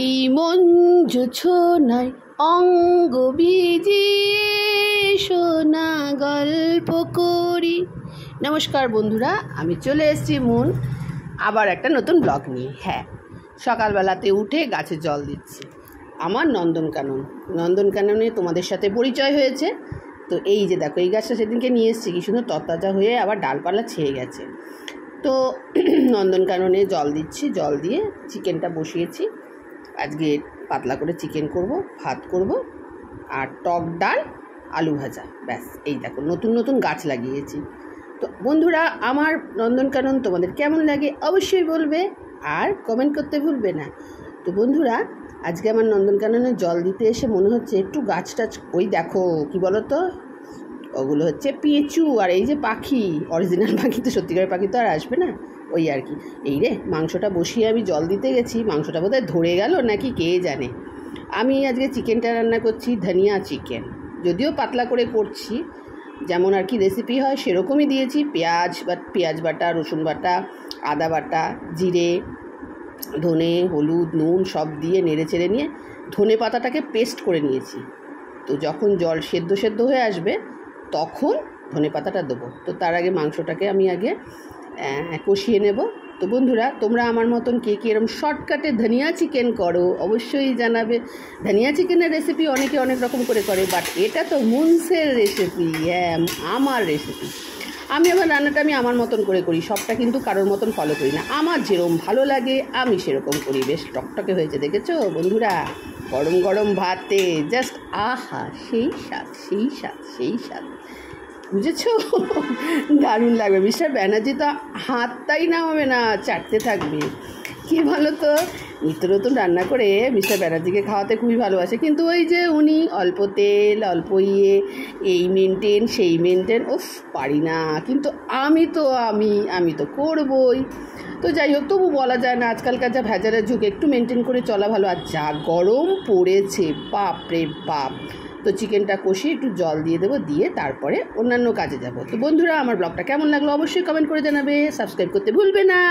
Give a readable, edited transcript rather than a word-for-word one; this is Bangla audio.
এই মঞ্জু ছোনায় অঙ্গ ভিজিয়ে শোনা গল্প করি। নমস্কার বন্ধুরা, আমি চলে এসেছি মুন আবার একটা নতুন ব্লগ নিয়ে। হ্যাঁ, সকালবেলাতে উঠে গাছে জল দিচ্ছি। আমার নন্দনকাননে তোমাদের সাথে পরিচয় হয়েছে। তো এই যে দেখো, এই গাছটা সেদিনকে নিয়ে এসেছি, কি সুন্দর তরতাজা হয়ে আবার ডালপালা ছেয়ে গেছে। তো নন্দনকাননে জল দিচ্ছি, জল দিয়ে চিকেনটা বসিয়েছি। আজকে পাতলা করে চিকেন করব, ভাত করব আর টক ডাল, আলু ভাজা, ব্যাস। এই দেখো, নতুন নতুন গাছ লাগিয়েছি। তো বন্ধুরা, আমার নন্দনকানন তোমাদের কেমন লাগে অবশ্যই বলবে আর কমেন্ট করতে ভুলবে না। তো বন্ধুরা, আজকে আমার নন্দনকাননে জল দিতে এসে মনে হচ্ছে একটু গাছ টাছ, ওই দেখো কি বলো তো, ওগুলো হচ্ছে পেঁচু আর এই যে পাখি, অরিজিনাল পাখি তো, সত্যিকারের পাখি তো আর আসবে না, ওই আর কি। এই রে, মাংসটা বসিয়ে আমি জল দিতে গেছি, মাংসটা বোধহয় ধরে গেল নাকি কে জানে। আমি আজকে চিকেনটা রান্না করছি, ধনিয়া চিকেন, যদিও পাতলা করে করছি, যেমন আর কি রেসিপি হয় সেরকমই দিয়েছি। পেঁয়াজ বাটা, রসুন বাটা, আদা বাটা, জিরে, ধনে, হলুদ, নুন সব দিয়ে নেড়ে চেড়ে নিয়ে ধনে পাতাটাকে পেস্ট করে নিয়েছি। তো যখন জল সেদ্ধ হয়ে আসবে তখন ধনে পাতাটা দেবো। তো তার আগে মাংসটাকে আমি আগে কষিয়ে নেব। তো বন্ধুরা, তোমরা আমার মতন কে কে এরকম শর্টকাটে ধনিয়া চিকেন করো অবশ্যই জানাবে। ধনিয়া চিকেনের রেসিপি অনেকে অনেক রকম করে, বাট এটা তো মুনসের রেসিপি, হ্যাঁ আমার রেসিপি। আমি আমার রান্নাটা আমার মতন করে করি, সবটা কিন্তু কারোর মতন ফলো করি না। আমার যেরকম ভালো লাগে আমি সেরকম করি। বেশ টকটকে হয়েছে, দেখেছো বন্ধুরা? গরম গরম ভাতে জাস্ট আহা, সেই স্বাদ, বুঝেছো? দারুণ লাগবে। মিস্টার ব্যানার্জি তো হাতটাই নামাবে না, চাটতে থাকবে। কী বলো তো, নিত্য নতুন রান্না করে মিস্টার ব্যানার্জিকে খাওয়াতে খুবই ভালোবাসে, কিন্তু ওই যে উনি অল্প তেল, অল্প এই মেনটেন সেই মেনটেন, ওফ পারি না। কিন্তু আমি তো করবই। তো যাই হোক, তবু বলা যায় না, আজকালকার যা ভেজালের যুগ, একটু মেনটেন করে চলা ভালো। আর যা গরম পড়েছে, বাপ রে বাপ। তো চিকেনটা কষিয়ে একটু জল দিয়ে দেবো, দিয়ে তারপরে অন্যান্য কাজে যাব। তো বন্ধুরা, আমার ব্লগটা কেমন লাগলো অবশ্যই কমেন্ট করে জানাবে, সাবস্ক্রাইব করতে ভুলবে না।